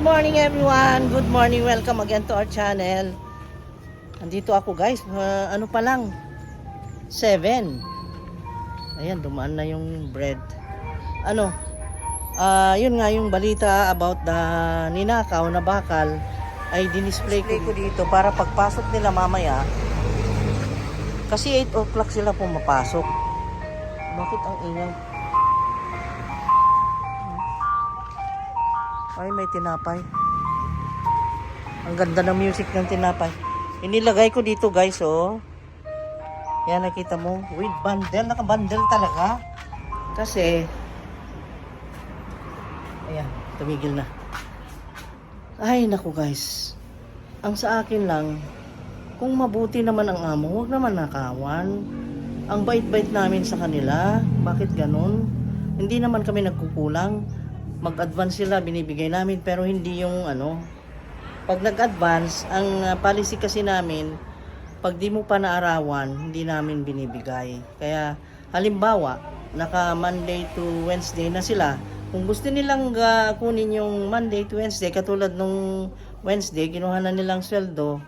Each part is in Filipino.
morning everyone. Good morning. Welcome again to our channel. Andito ako guys. Ano pa lang? 7. Ayan, dumaan na yung bread. Ano? Yun nga yung balita about the ninakaw na bakal ay dinisplay ko dito para pagpasok nila mamaya. Kasi 8 o'clock sila pumapasok. Bakit ang ingay? Ay, may tinapay. Ang ganda ng music ng tinapay. Inilagay ko dito guys, oh. Yan, nakita mo. With bundle. Naka-bundle talaga. Kasi, ayan, tumigil na. Ay, naku guys. Ang sa akin lang, kung mabuti naman ang amo, huwag naman nakawan. Ang bait-bait namin sa kanila. Bakit ganun? Hindi naman kami nagkukulang. Mag-advance sila, binibigay namin, pero hindi yung ano. Pag nag-advance, ang policy kasi namin, pag di mo pa naarawan, hindi namin binibigay. Kaya, halimbawa, naka Monday to Wednesday na sila. Kung gusto nilang kunin yung Monday to Wednesday, katulad nung Wednesday, kinuha na nilang sweldo.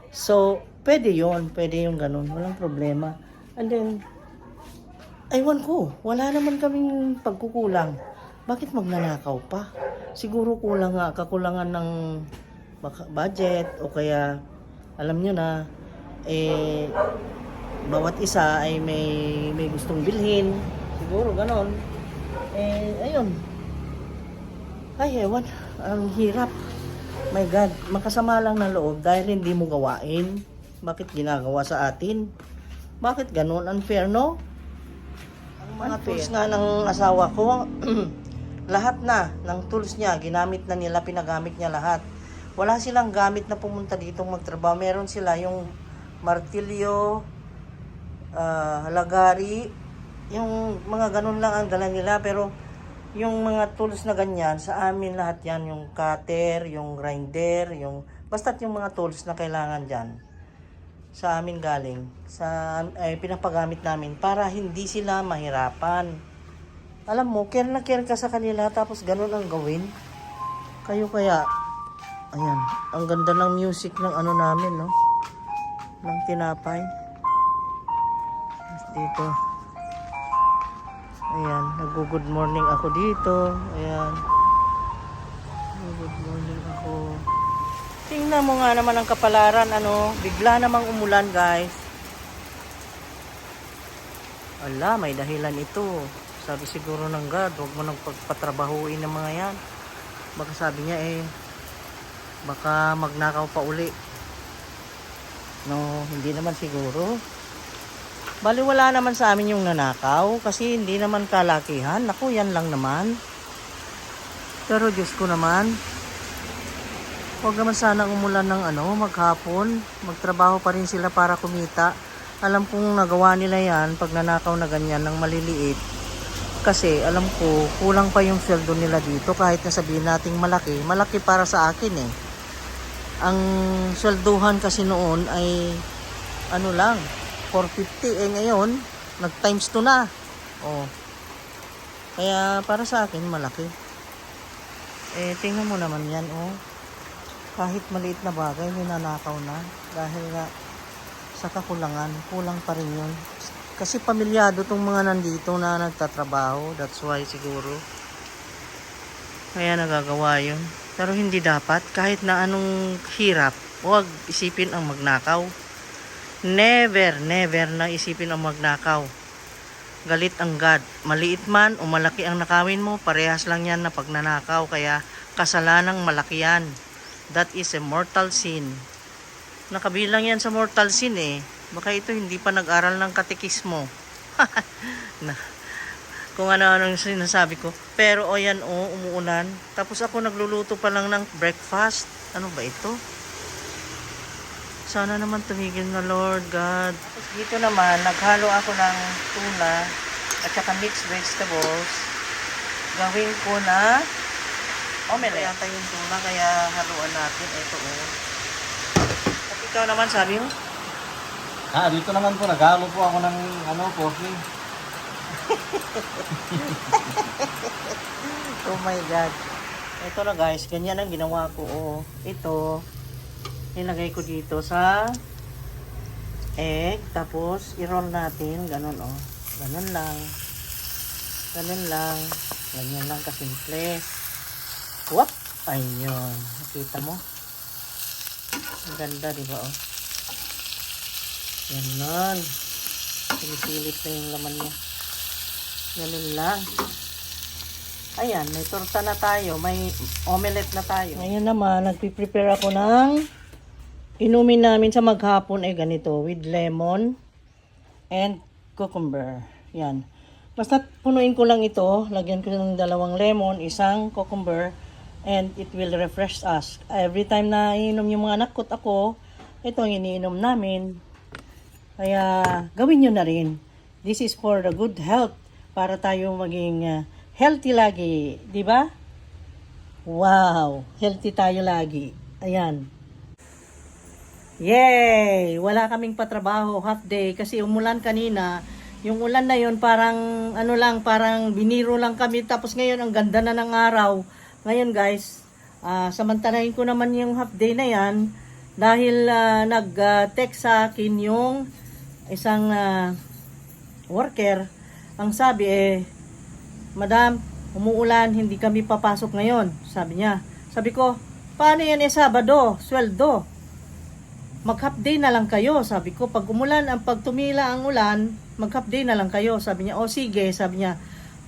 So, pwede yung ganun. Walang problema. And then, aywan ko, wala naman kaming pagkukulang. Bakit magnanakaw pa? Siguro kakulangan ng budget o kaya alam nyo na bawat isa ay may gustong bilhin. Siguro ganon. Ayun. Ay, ewan. Ang hirap. My God, makasama lang ng loob dahil hindi mo gawain. Bakit ginagawa sa atin? Bakit ganon? Unfair, no? Ang mga tools nga ng asawa ko, lahat na ng tools niya, ginamit na nila, pinagamit niya lahat. Wala silang gamit na pumunta dito magtrabaho. Meron sila yung martilyo, halagari, yung mga ganun lang ang dala nila. Pero yung mga tools na ganyan, sa amin lahat yan. Yung cutter, yung grinder, basta't yung mga tools na kailangan dyan. Sa amin galing. Pinapagamit namin para hindi sila mahirapan. Alam mo, care na care ka sa kanila tapos ganun ang gawin. Kayo kaya, ayan, ang ganda ng music ng ano namin, no? Ng tinapay. Dito. Ayan, nag-good morning ako dito. Ayan. Good morning ako. Tingnan mo nga naman ang kapalaran, ano? Bigla namang umulan, guys. Ala, may dahilan ito. Sabi siguro ng God, huwag mo nang pagpatrabahuin ng mga yan. Baka sabi niya baka magnakaw pa uli. No, hindi naman siguro. Bali wala naman sa amin yung nanakaw kasi hindi naman kalakihan. Naku, yan lang naman. Pero Diyos ko naman, huwag naman sana umulan ng maghapon. Magtrabaho pa rin sila para kumita. Alam kong nagawa nila yan pag nanakaw na ganyan ng maliliit. Kasi alam ko, kulang pa yung sweldo nila dito kahit na sabihin nating malaki. Malaki para sa akin eh. Ang swelduhan kasi noon ay lang, 450. Ngayon, nag times 2 na. Oh. Kaya para sa akin, malaki. Tingnan mo naman yan, oh. Kahit maliit na bagay, ninanakaw na. Dahil nga, sa kakulangan, kulang pa rin yun. Kasi pamilyado tong mga nandito na nagtatrabaho. That's why siguro. Kaya nagagawa yun. Pero hindi dapat. Kahit na anong hirap, huwag isipin ang magnakaw. Never na isipin ang magnakaw. Galit ang God. Maliit man o malaki ang nakawin mo, parehas lang yan na pagnanakaw. Kaya kasalanang malaki yan. That is a mortal sin. Nakabilang yan sa mortal sin eh. Baka ito hindi pa nag-aral ng katekismo. Kung ano-ano yung sinasabi ko. Pero yan umuulan. Tapos ako nagluluto pa lang ng breakfast. Ano ba ito? Sana naman tumigil na Lord God. Tapos dito naman, naghalo ako ng tuna at saka mixed vegetables. Gawin ko na omelette. Yata yung tuna kaya haluan natin. Ito At ikaw naman sabi mo? Dito naman po, naghalo po ako ng coffee. Oh my God. Ito na guys, ganyan ang ginawa ko. Oh, ito, nilagay ko dito sa egg. Tapos, i-roll natin. Ganun, oh. Ganun lang. Ganun lang. Ganyan lang kasimple. Whoop! Ayun. Nakita mo? Ang ganda, di ba, oh? Ganun. Pinipilit na yung laman niya. Ganun lang. Ayan, may torta na tayo. May omelette na tayo. Ngayon naman, nagpiprepare ako ng inumin namin sa maghapon ay ganito. With lemon and cucumber. Yan. Basta punuin ko lang ito. Lagyan ko ng 2 lemon, 1 cucumber. And it will refresh us. Every time na iinom yung mga anak ko at ako, ito ang iniinom namin. Kaya gawin nyo na rin. This is for the good health. Para tayo maging healthy lagi, di ba? Wow, healthy tayo lagi. Ayan. Yay! Wala kaming patrabaho, half day kasi umulan kanina. Yung ulan na yun parang ano lang, parang biniro lang kami tapos ngayon ang ganda na ng araw. Ngayon guys, samantalahin ko naman yung half day na yan dahil nag-text sa akin yung isang worker. Ang sabi Madam, umuulan, hindi kami papasok ngayon. Sabi niya. Sabi ko, paano yan Sabado? Sweldo. Mag-half day na lang kayo. Sabi ko, pag umulan, pag tumila ang ulan, mag-half day na lang kayo. Sabi niya, o sige, sabi niya,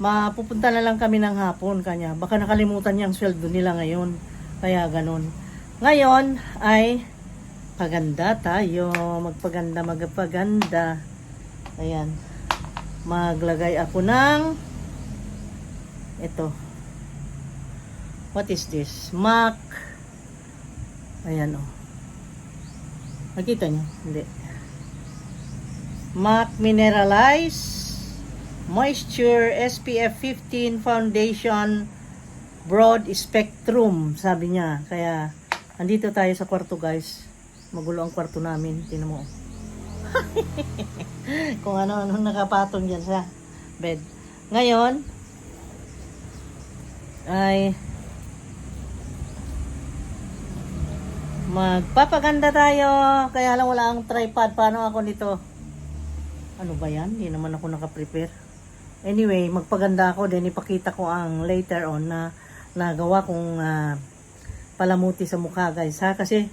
mapupunta na lang kami ng hapon kanya. Baka nakalimutan niya ang sweldo nila ngayon. Kaya ganun. Ngayon ay paganda tayo. Magpaganda. Ayan. Maglagay ako ng ito. What is this? Mac. Ayan o. Nakita niyo? Hindi. Mac Mineralize Moisture SPF 15 Foundation Broad Spectrum. Sabi niya. Kaya, andito tayo sa kwarto guys. Magulo ang kwarto namin. Tingnan mo. Kung ano-ano nakapatong dyan sa bed. Ngayon, ay magpapaganda tayo. Kaya lang wala ang tripod. Paano ako nito? Ano ba yan? Hindi naman ako nakaprepare. Anyway, magpaganda ako. Then ipakita ko ang later on na nagawa kong palamuti sa mukha guys ha. Kasi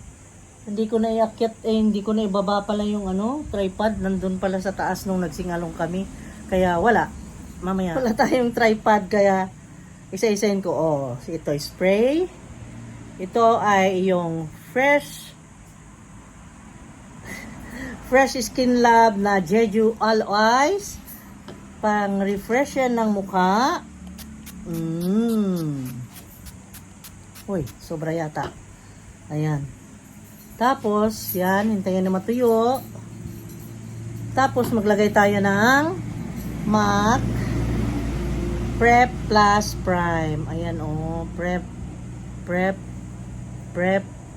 hindi ko na iakyat hindi ko na ibaba pala yung tripod. Nandun pala sa taas nung nagsingalong kami. Kaya wala. Mamaya. Wala tayong tripod kaya isa-isahin ko. Ito spray. Ito ay yung Fresh Skin Lab na Jeju Aloe pang refresh yan ng mukha. Uy, sobra yata. Ayan. Tapos, yan, hintayin na matuyo. Tapos, maglagay tayo ng MAC Prep Plus Prime. Ayan Prep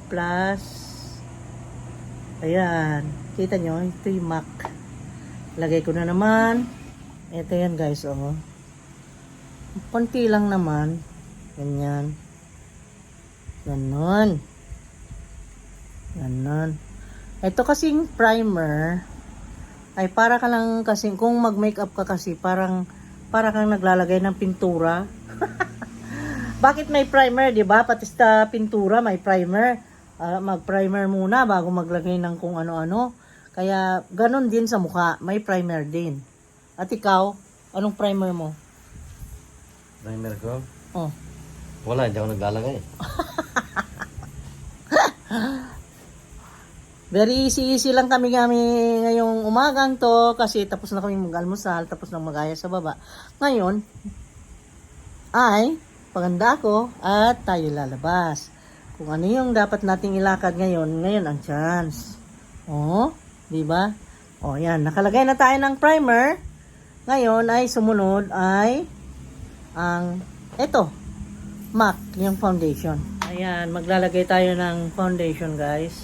Plus. Ayan. Kita nyo, ito yung MAC. Lagay ko na naman. Ito yan guys, konti lang naman. Ganyan. Ganon. Ito kasing primer ay para ka lang kasing, kung mag-makeup ka kasi, para kang naglalagay ng pintura. Bakit may primer, di ba? Pati sa pintura may primer. Mag-primer muna bago maglagay ng kung ano-ano. Kaya ganon din sa mukha, may primer din. At ikaw, anong primer mo? Primer ko? Oh. Wala, hindi ako naglalagay. Very easy lang kami ngayong umagang to kasi tapos na kami mag-almusal, tapos na magaya sa baba. Ngayon ay paganda ako at tayo lalabas. Kung ano yung dapat nating ilakad ngayon ang chance. Di ba? Yan, nakalagay na tayo ng primer. Ngayon ay sumunod ay ang MAC, yung foundation. Ayan, maglalagay tayo ng foundation guys.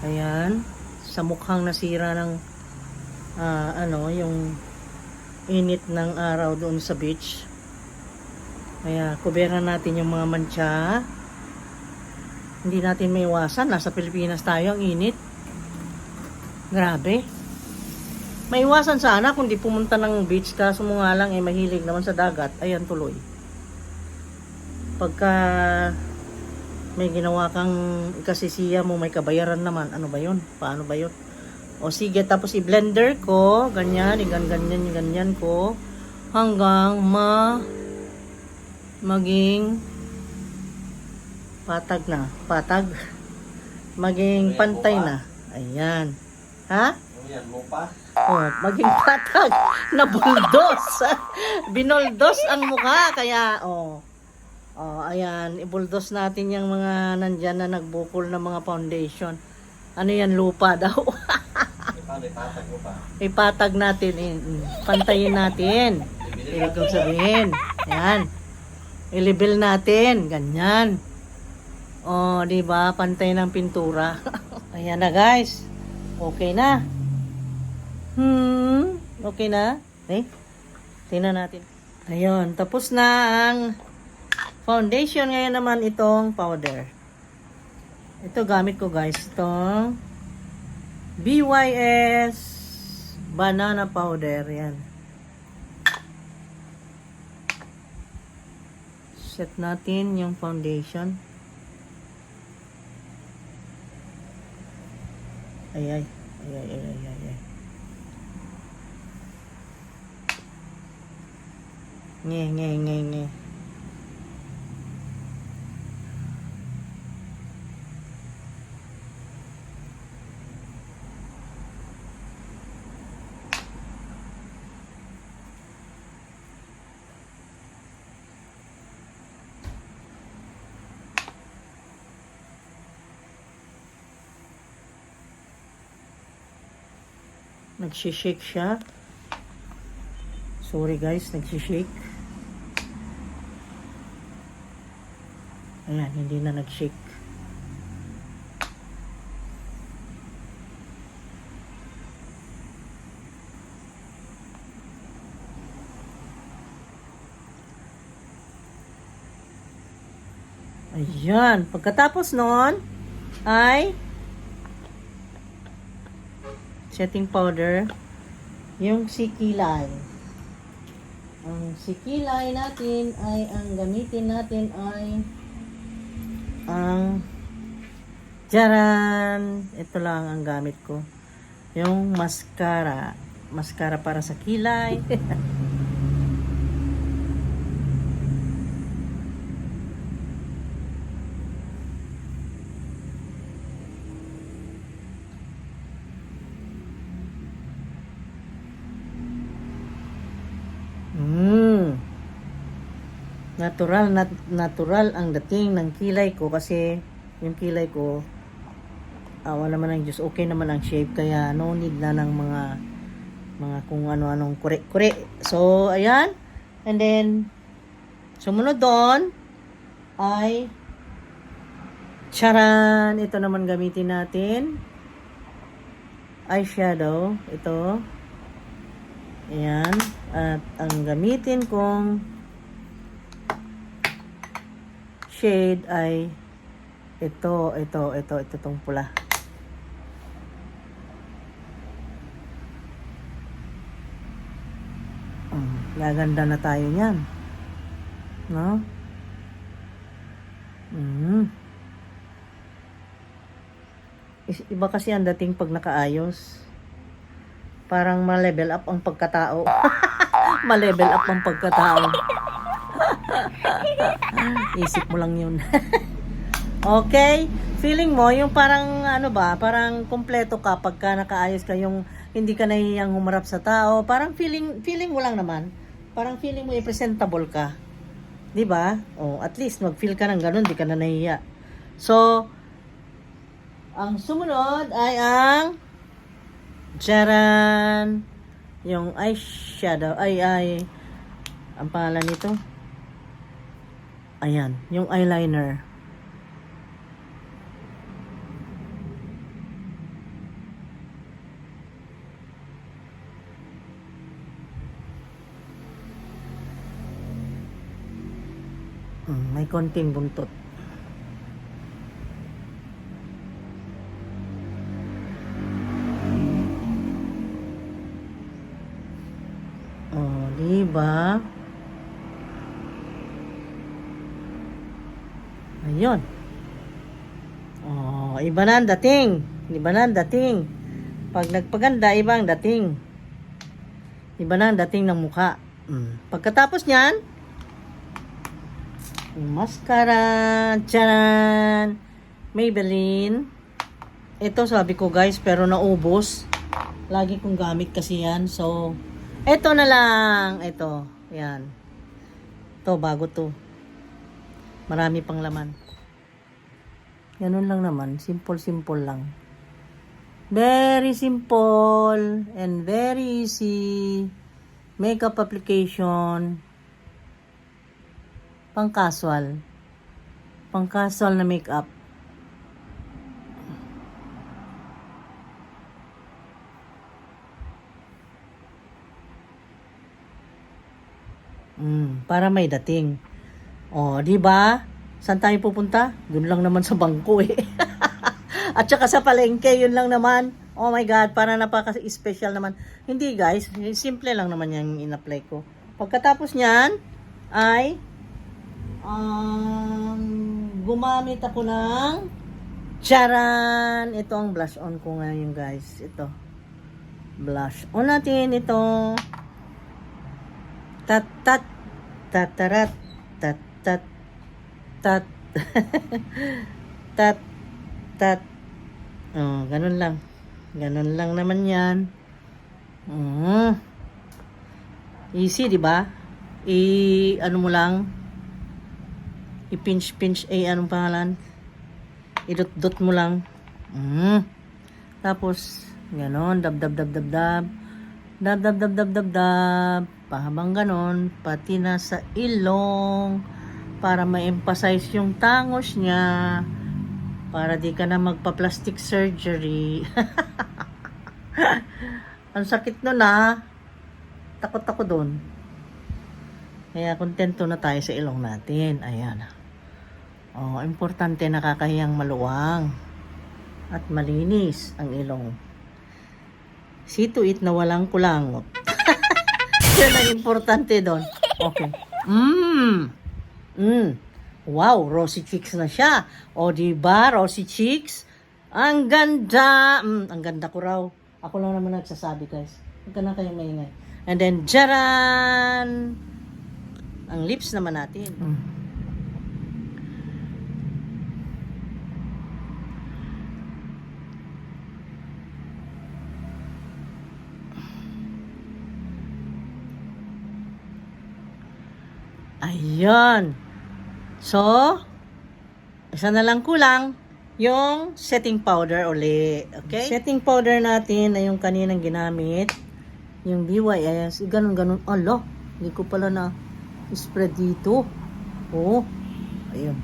Ayan, sa mukhang nasira ng yung init ng araw doon sa beach. Kaya kuberan natin yung mga mantsa. Hindi natin maiwasan. Nasa Pilipinas tayo, ang init. Grabe. Maiwasan sana kung di pumunta ng beach, kaso mo nga lang mahilig naman sa dagat. Ayan tuloy. Pagka may ginawa kang ikasisiya mo, may kabayaran naman. Ano ba yun? Paano ba yun? O sige, tapos i-blender ko. Ganyan, ganyan ko. Hanggang maging patag na. Patag. Maging pantay na. Ayan. Ha? Ano yan, lupa? Oh, maging patag na buldos. Binoldos ang mukha. Kaya, ayan. Ibuldos natin yung mga nandyan na nagbukol ng mga foundation. Ano yan, lupa daw. Ipatag mo pa. Ipatag natin. Pantayin natin. Ibig kong sabihin. Yan. I-level natin. Ganyan. Di ba? Pantay ng pintura. Ayan na, guys. Okay na. Okay na. Tingnan natin. Ayun. Tapos na ang foundation. Ngayon naman itong powder. Ito gamit ko, guys. Itong BYS banana powder. Yan. Set natin yung foundation. Ay. Nge. Nagsishake siya. Sorry guys, nagsishake. Ayan, hindi na nagshake. Ayan, pagkatapos nun ay setting powder, yung sikilay. Ang sikilay natin ay, ang gamitin natin ay ang jaran. Ito lang ang gamit ko. Yung mascara. Mascara para sa kilay. Natural ang dating ng kilay ko kasi yung kilay ko wala naman ang Diyos, okay naman ang shape, kaya no need na ng mga kung ano-anong kure. So ayan, and then sumunod doon ay charan, ito naman gamitin natin eyeshadow, ito. Ayan, at ang gamitin kong shade ay ito tong pula. Gaganda na tayo niyan. No? Iba kasi ang dating pag nakaayos. Parang ma-level up ang pagkatao. Ma-level up ang pagkatao. Isip mo lang yun. Okay? Feeling mo, yung parang parang kompleto ka pagka nakaayos ka, yung hindi ka nahihiyang humarap sa tao. Parang feeling mo lang naman. Parang feeling mo presentable ka. 'Di ba? At least mag-feel ka ng ganun, di ka na nahihiya. So, ang sumunod ay ang jaran, yung eyeshadow, ay ang pangalan nito. Ayan, yung eyeliner. May konting buntot. Oh, diba? Ayun. Oh, iba na ang dating. Iba na ang dating. Pag nagpaganda, iba ang dating. Iba na ang dating ng mukha. Pagkatapos niyan, yung mascara, tcharan, Maybelline. Ito sabi ko guys, pero naubos. Lagi kong gamit kasi yan. So, ito na lang. Ito, yan. Ito, bago to. Marami pang laman. Ganun lang naman. Simple lang. Very simple and very easy. Makeup application. Pang casual. Pang casual na makeup. Para may dating. Oh, di ba? Saan tayo pupunta? Doon lang naman sa bangko eh. At saka sa palengke, yun lang naman. Oh my God, para napaka-special naman. Hindi guys, simple lang naman yung in-apply ko. Pagkatapos niyan, ay gumamit ako ng charan! Ito ang blush on ko ngayon guys. Ito. Blush on natin ito. Tat tat tatarat tat tat tat tat tat. Oh, ganun lang. Ganun lang naman 'yan. Easy, 'di ba? Ano mo lang, i-pinch anong pangalan? Idot-dot mo lang. Tapos ganon, dab. Dab. Pahabang ganon, pati na sa ilong para ma-emphasize yung tangos niya. Para di ka na magpa-plastic surgery. Ang sakit nun Takot ako dun. Kaya kontento na tayo sa ilong natin. Ayan. Oh, importante nakakahiyang maluwang at malinis ang ilong. See to it na walang kulangot. Yan ang importante doon. Okay. Wow, rosy cheeks na siya. O, diba, rosy cheeks? Ang ganda. Ang ganda ko raw. Ako lang naman nagsasabi, guys. Huwag ka na kayong maingay. And then, jaran! Ang lips naman natin. Ayan. So, isa na lang kulang yung setting powder uli. Okay? Setting powder natin ay yung kaninang ginamit. Yung DYS. Ganun. Alo, hindi ko pala na spread dito. Oh, ayun.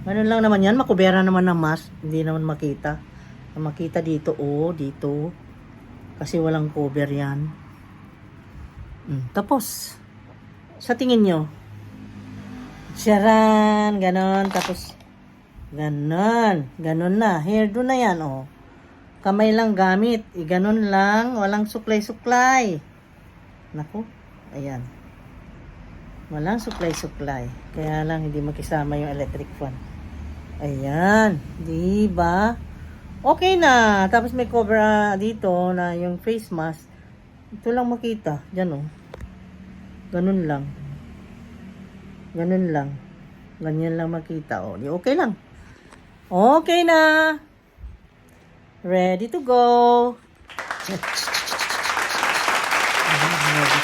Ganun lang naman yan. Makubera naman ng mask. Hindi naman makita. Makita dito. Oh, dito. Kasi walang cover yan. Tapos, sa tingin nyo, charan, ganon, tapos, ganon na, hairdo na yan, oh. Kamay lang gamit, ganon lang, walang suklay-suklay. Naku, ayan. Walang suklay-suklay, kaya lang hindi makisama yung electric fan. Ayan, diba? Okay na, tapos may cover dito na yung face mask. Ito lang makita, dyan, oh. Ganun lang. Ganyan lang makita. O, okay lang. Okay na. Ready to go. Ready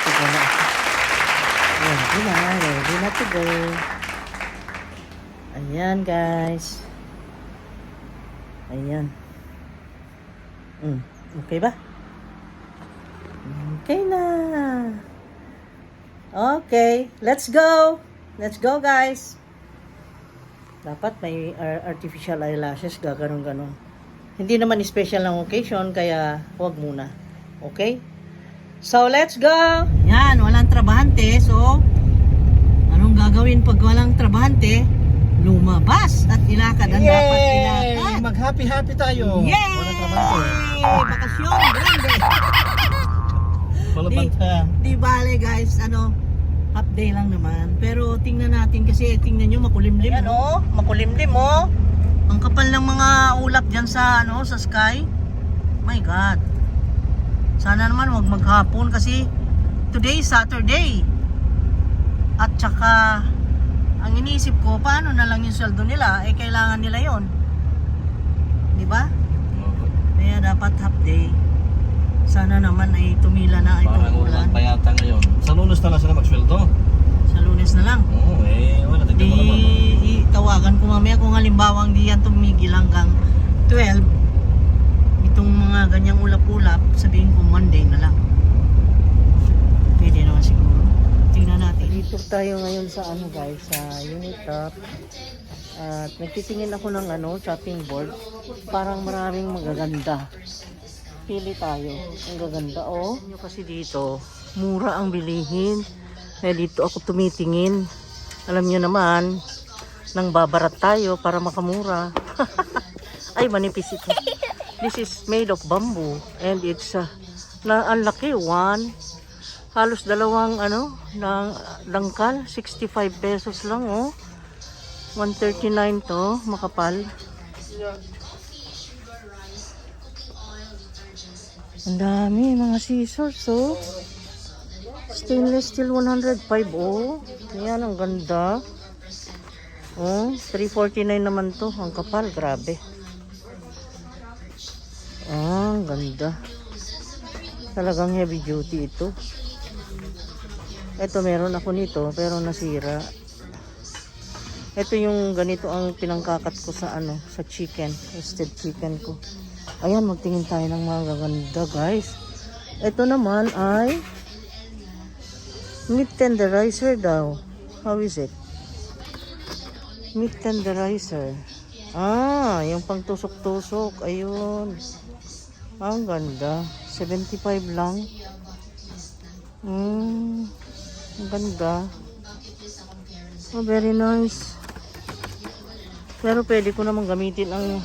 to go na. Ready na to go. Ayan, guys. Ayan. Okay ba? Okay na. Okay, let's go. Let's go, guys. Dapat may artificial eyelashes, gaganon. Hindi naman special ng occasion, kaya huwag muna. Okay? So, let's go. Yan, walang trabahante. So, anong gagawin pag walang trabahante? Lumabas at ilakad ang dapat ilakad. Mag-happy-happy tayo. Yay! Walang trabaho. Bakasyon, grande. Walang banta. Di bale guys, half day lang naman. Pero tingnan natin kasi tingnan nyo makulimlim. Yan makulimlim Ang kapal ng mga ulap dyan sa sa sky. My God. Sana naman wag maghapon kasi today is Saturday. At saka ang iniisip ko, paano na lang yung sweldo nila? Kailangan nila yon, di ba? Kaya dapat half day. Sana naman ay tumila na itong Parang ulan. ulan pa yata ngayon. Sa Lunes na lang sila magsweldo. Sa Lunes na lang. Oo, wala. Tignan mo naman. Tawagan ko mamaya kung halimbawa hindi yan tumigil hanggang 12. Itong mga ganyang ulap-ulap, sabihin ko Monday na lang. Pwede naman siguro. Tingnan natin. Dito tayo ngayon sa guys, sa Unitop. At nagtitingin ako ng shopping board. Parang maraming magaganda. Pili tayo. Ang gaganda Nyo kasi dito, mura ang bilihin. Kaya dito ako tumitingin. Alam nyo naman, nang babarat tayo para makamura. Ay, manipis ito. This is made of bamboo. And it's, ang laki, halos dalawang ng langkal, 65 pesos lang 139 to, makapal. Ang dami mga scissors stainless steel 105 Yan ang ganda. 349 naman to, ang kapal, grabe. Ang ganda. Talagang heavy duty ito. Ito meron ako nito pero nasira. Ito yung ganito ang pinangkakat ko sa sa chicken, roasted chicken ko. Ayan, magtingin tayo ng mga gaganda guys. Ito naman ay meat tenderizer daw. How is it? Meat tenderizer. Yung pang tusok-tusok. Ayun. Ang ganda. 75 lang. Ang ganda. Very nice. Pero pwede ko naman gamitin ang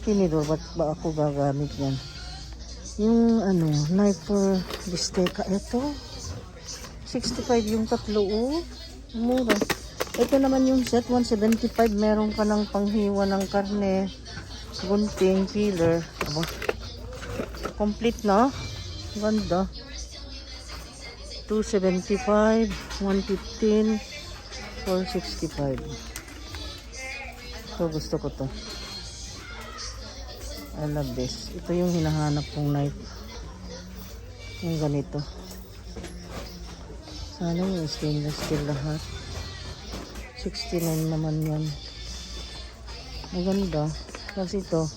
tinidor. Ba't ba ako gagamit yan? Yung knife for bistecca. Ito. 65 yung tatlo. Mura. Ito naman yung set. 175. Meron ka ng panghiwa ng karne. Gunting, peeler. Complete na. Ganda. 275, 115, 465. So gusto ko to. I love this. Ito yung hinahanap kong knife. Yung ganito. Sana yung stainless steel lahat. 69 naman yan. Maganda. Kasi ito.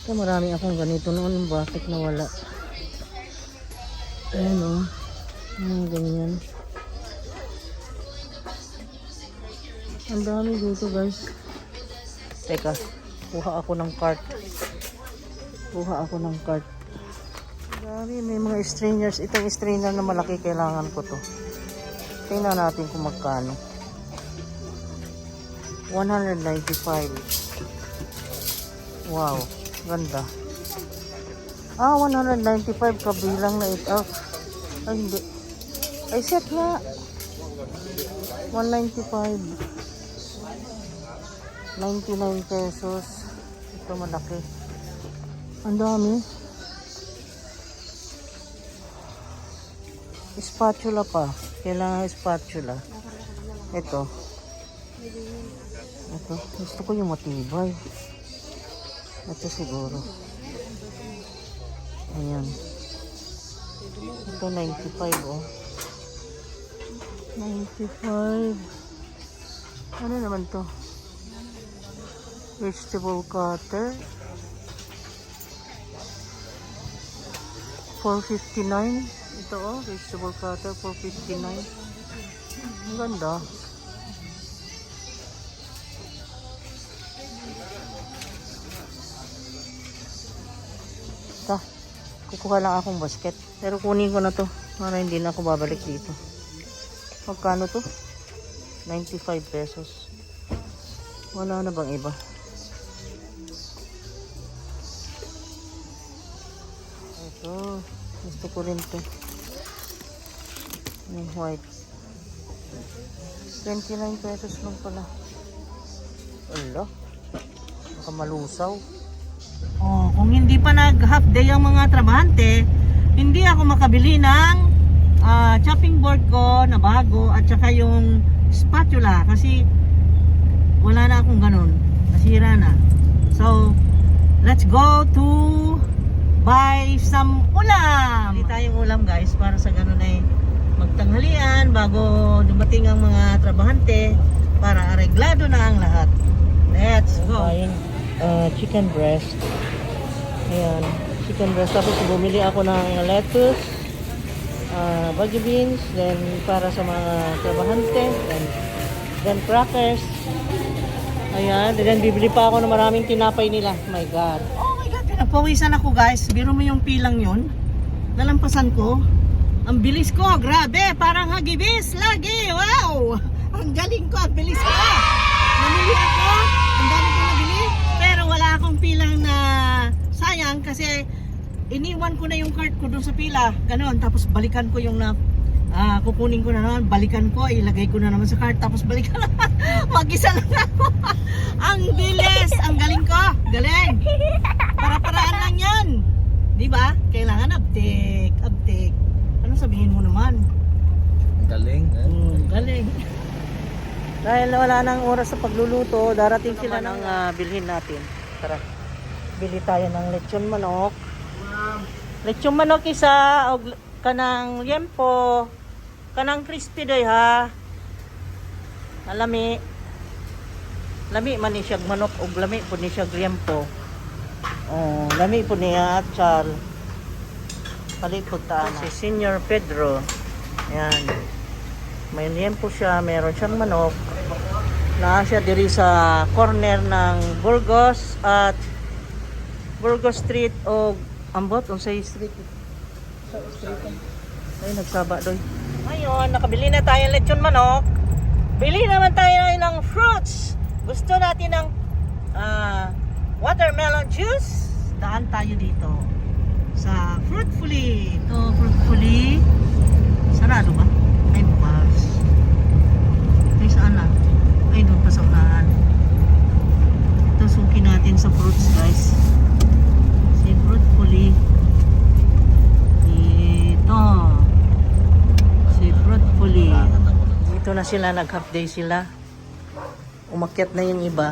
Marami akong ganito noon. Bakit nawala? Ayan ganyan. Ang dami dito guys. Teka, kuha ako ng cart. Ang dami, may mga strainers. Itong strainer na malaki, kailangan ko to. Tingnan natin kung magkano. 195. Wow, ganda. 195 kabilang na 8 ounce. Ay, hindi. Ay, set nga. 195. 99 pesos. Ito malaki. Ang dami. Spatula pa. Kailangan spatula. Ito. Gusto ko yung matibay. Ito siguro. Ayan. Ito 95 95. Ano naman to? Vegetable cutter. 459. Ito vegetable cutter 459. Ang ganda. Kukuha lang akong basket. Pero kunin ko na to para hindi na ako babalik dito. Magkano to? 95 pesos. Wala na bang iba? Ito. Gusto ko rin to. Yung white. 29 pesos lang pala. Ala. Baka malusaw. Oh, kung hindi pa nag-half day ang mga trabahante, hindi ako makabili ng chopping board ko na bago at saka yung spatula kasi wala na akong ganun. Nasira na. So, let's go to buy some ulam. Hindi tayong ulam guys para sa ganun ay magtanghalian bago dumating ang mga trabahante para areglado na ang lahat. Let's go. Buying chicken breast. Ayan, chicken breast. Tapos bumili ako ng lettuce, baggy beans, then para sa mga trabahante, then crackers. Ayan, then bibili pa ako ng maraming tinapay nila. My God. Oh my God, pinagpawisan ako guys. Biro mo yung pilang yun. Nalampasan ko. Ang bilis ko, grabe. Parang hagibis lagi. Wow! Ang galing ko, ang bilis ko. Namili ako. Ang dami ko nabili. Pero wala akong pilang na sayang kasi iniwan ko na yung cart ko doon sa pila. Ganon. Tapos balikan ko yung kukunin ko na naman, balikan ko, ilagay ko na naman sa cart, tapos balikan na. Mag-isa lang ako. Ang bilis! Ang galing ko! Galing! Para-paraan lang yan. Di ba? Kailangan update. Ano sabihin mo naman? Galing, eh? Galing. Dahil wala nang oras sa pagluluto, darating sila ng bilhin natin. Tara, bili tayo ng lechon manok. Lechon manok isa, o kanang liempo, kanang crispy doy ha. Lami man ni siya manok ug lami po ni siya liempo. Oh, lami po niya at chal. Palit po ta si Senior Pedro. Ayan. May liempo siya, meron siyang manok. Na siya diri sa corner ng Burgos at Burgos Street o ambot unsay street. Ay, nagsaba doy. Ngayon, nakabili na tayo ng lechon manok. Bili naman tayo ng fruits. Gusto natin ng watermelon juice. Daan tayo dito sa Fruitfully. Ito, Fruitfully. Sarado ba? Ay, bukas. Ay, saan na? Ay, doon pa sa unahan. Ito, suki natin sa fruits, guys. Si Fruitfully. Si Fruitfully. Dito na sila, nag-half day sila. Umakyat na yung iba.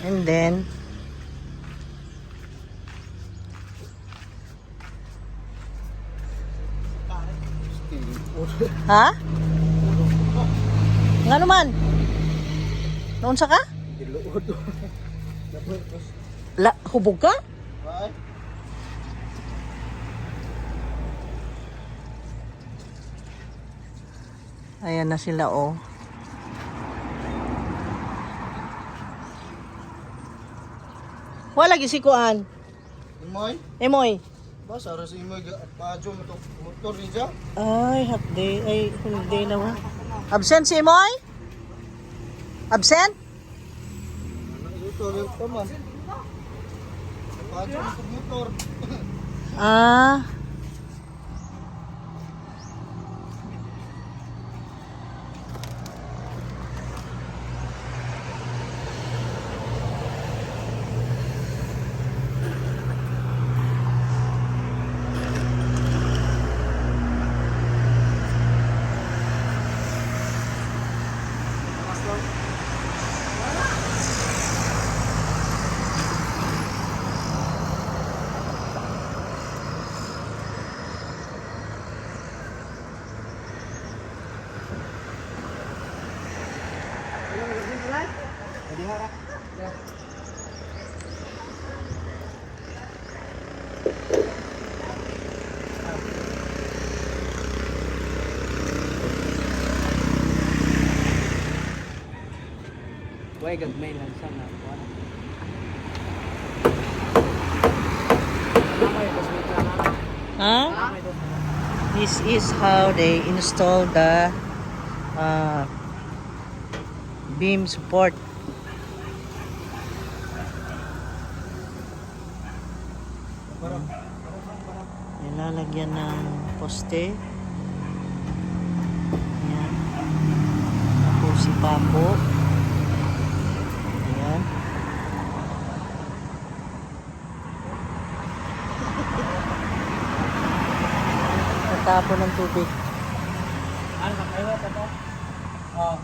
And then, ha? Nga naman? Noon sa ka? Hubog ka? Ayan na sila oh. Wala gisikuan. Emoy. Basta ras imo pajo mo to motor ni ja. Ay, half day. Ay, full day na ba? Absent si Emoy? Absent? Ito rin pa man. Pajo mo motor. Ah. Uy, gagmay lang sa nakuha. Huh? This is how they install the ah, beam support. Nilalagyan ng poste. Ayan. Tapos si Papo. Ayan. Natapon ng tubig. Ano ba kayo ito? Oh.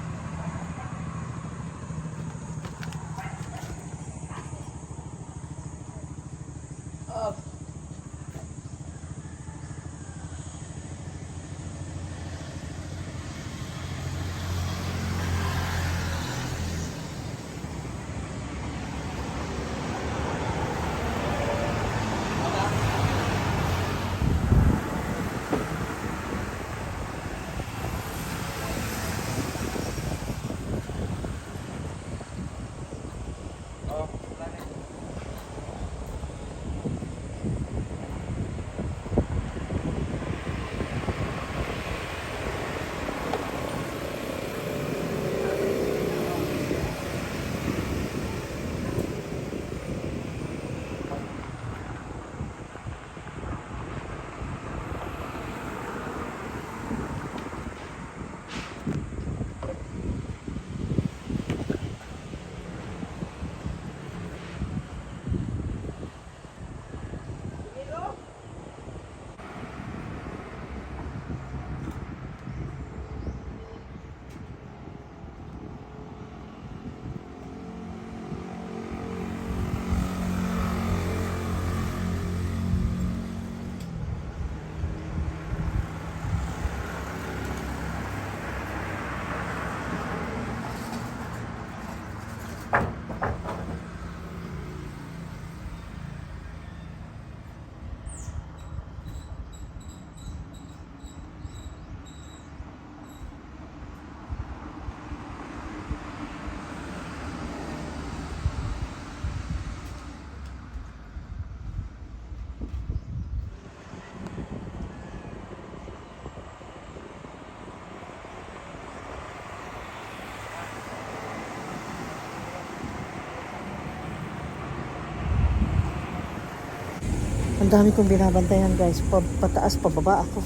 Ang dami kong binabantayan guys. Pataas, pababa ako.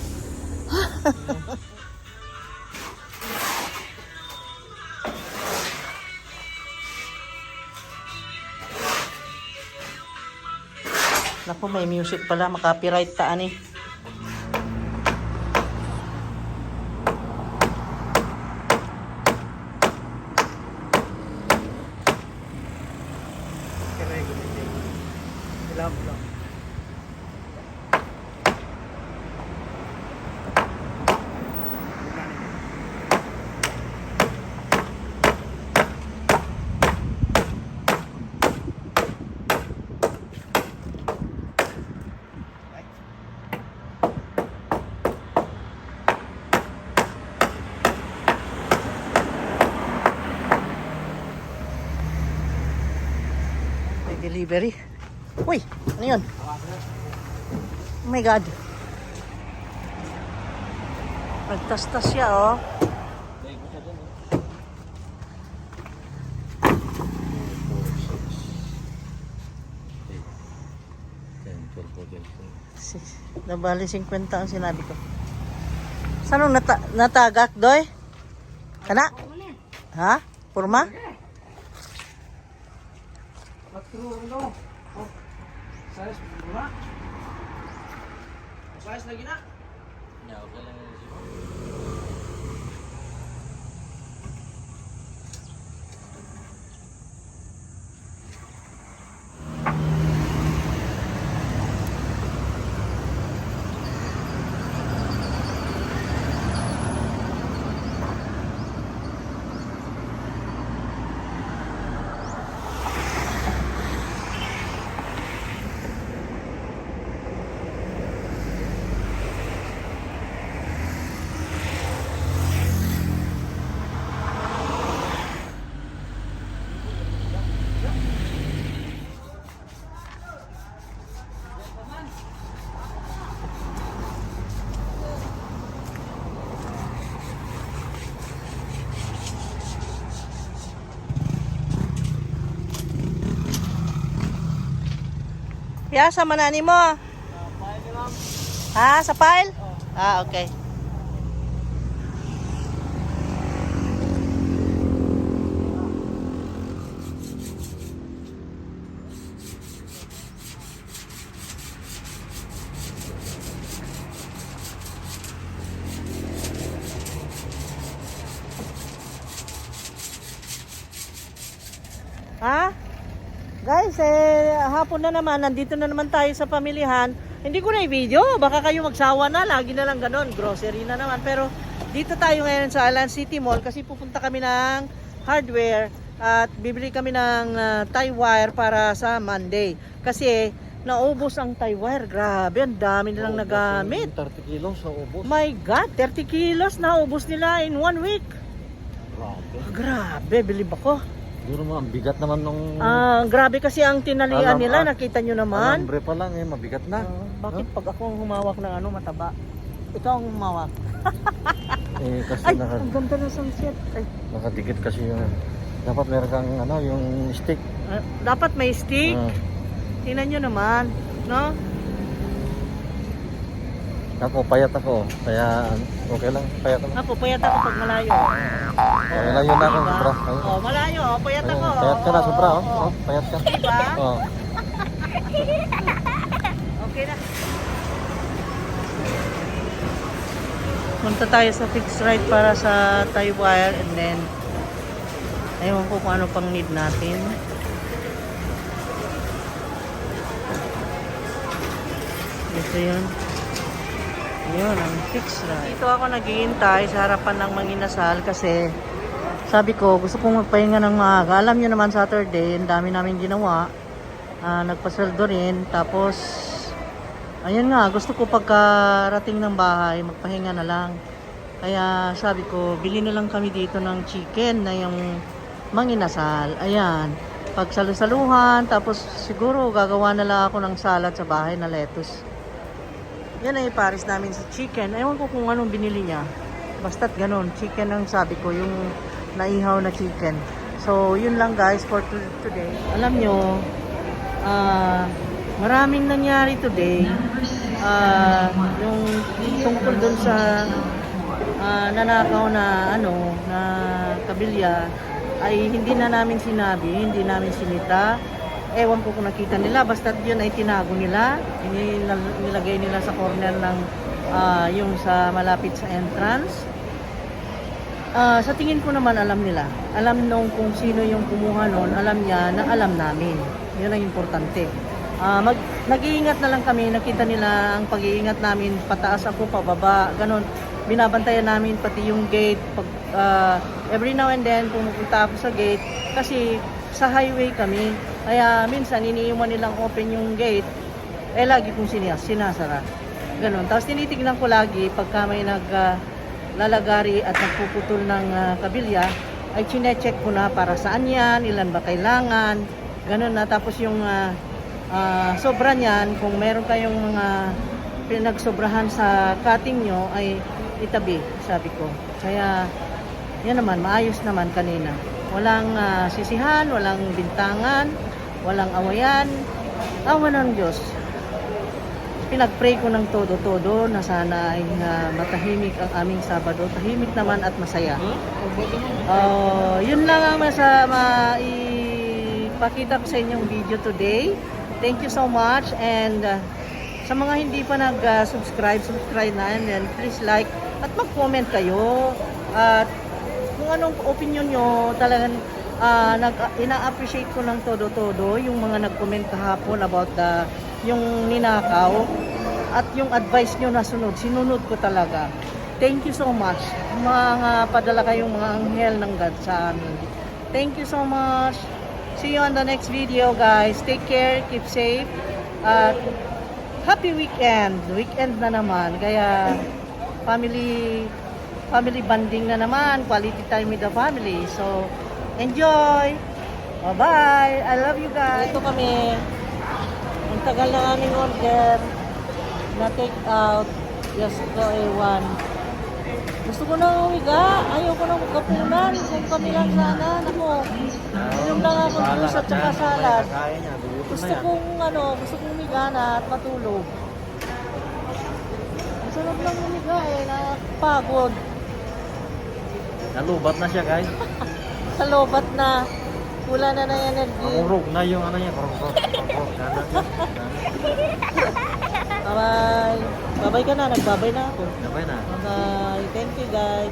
Naku, may music pala. Makapiright taan eh. Delivery. Uy, ano yun? Oh my God. Nagtastas siya, oh. Nabali 50 ang sinabi ko. Saan natagak, Doy? Kana? Ha? Purma? Sayas lagi na. Ya, okay lang yun. Ya, sa manani mo? Ha? Sa file? Ah, okay. Ha? Guys, hapon na naman, nandito na naman tayo sa pamilihan. Hindi ko na i-video, baka kayo magsawa na, lagi na lang ganon, grocery na naman. Pero dito tayo ngayon sa Alan City Mall kasi pupunta kami ng hardware at bibili kami ng tie wire para sa Monday. Kasi naubos ang tie wire, grabe, ang dami nilang nagamit. 30 kilos sa ubos. My God, 30 kilos na ubos nila in 1 week. Grabe, bilib ako. Siguro mo, ang bigat naman nung... Grabe kasi ang tinalian Alam, nila, nakita nyo naman. Alambre pa lang mabigat na. Bakit pag ako ang humawak ng mataba? Ikaw ang humawak. Kasi Ay, ang ganda ng sunset. Ay, nakadikit kasi yung... Dapat meron kang yung stick. dapat may stick. Tingnan nyo naman, no? Ako, payat ako. Kaya okay lang, payat ako. Ako, payat ako pag malayo. Malayo na ako, sobra. Malayo, payat ako. Payat ka na, sobra. Payat ka. Diba? Oh. Okay na. Punta tayo sa fixed ride para sa tie wire and then ayun ko kung ano pang need natin. Ito yun. Ayun, ang fixed ride. Dito ako naghihintay sa harapan ng Manginasal kasi sabi ko gusto kong magpahinga ng maaga. Alam nyo naman Saturday, ang dami namin ginawa. Nagpasweldo rin. Tapos ayun nga, gusto ko pagkarating ng bahay, magpahinga na lang. Kaya sabi ko, bili na lang kami dito ng chicken na yung Manginasal. Ayan, pagsalusaluhan, tapos siguro gagawa na lang ako ng salad sa bahay na lettuce. Yan ay pares namin sa chicken. Ewan ko kung anong binili niya. Basta't ganun, chicken ang sabi ko, yung naihaw na chicken. So, yun lang guys for today. Alam nyo, maraming nangyari today. Yung tungkol dun sa nanakaw na na kabilya ay hindi na namin sinabi, hindi namin sinita. Ewan ko kung nakita nila, basta yun ay tinago nila, nilagay nila sa corner ng yung sa malapit sa entrance. Sa tingin ko naman alam nila, alam nung kung sino yung kumuha nun, alam niya na alam namin. Yun ang importante. Nag-iingat na lang kami, nakita nila ang pag-iingat namin, pataas ako, pababa, ganun. Binabantayan namin pati yung gate, every now and then pumupunta ako sa gate kasi sa highway kami. Kaya minsan iniiwan nilang open yung gate, lagi kong sinasara. Ganun. Tapos tinitignan ko lagi pagka may naglalagari at nagpuputol ng kabilya, ay chinecheck ko na para saan yan, ilan ba kailangan, ganun na. Tapos yung sobra niyan, kung meron kayong mga pinagsobrahan sa cutting nyo, ay itabi, sabi ko. Kaya yan naman, maayos naman kanina. Walang sisihan, walang bintangan, walang awayan. Awa ng Diyos. Pinag-pray ko ng todo-todo na sana ay matahimik ang aming Sabado. Tahimik naman at masaya. Yun lang ang ipakita ko sa inyong video today. Thank you so much. And sa mga hindi pa nag-subscribe, subscribe na. And then please like at mag-comment kayo. At kung anong opinion nyo, talagang ina-appreciate ko ng todo-todo yung mga nag-comment kahapon about yung ninakaw at yung advice nyo na sinunod ko talaga. Thank you so much. Mga padala kayong mga anghel ng God sa amin. Thank you so much. See you on the next video guys. Take care, keep safe, at happy weekend. Weekend na naman, kaya family bonding na naman, quality time with the family. So, enjoy! Bye-bye! I love you guys! Ito kami. Ang tagal na aming order na take out. Just go A1. Gusto ko na umiga. Ayaw ko na magkapunan. Kung kami lang sana. Naku. Inom lang ako juice at saka salad. Kaya niya, Gusto kong umiga na at matulog. Ang sarap lang umiga eh. Nakapagod. Nalubat na siya guys. Sa lobat na. Wala na ng energy. Mamurog na yung ano niya. Kurok. Bye-bye. Bye-bye ka na. Nagbabay na ako. Sabay na. Bye-bye. Thank you guys.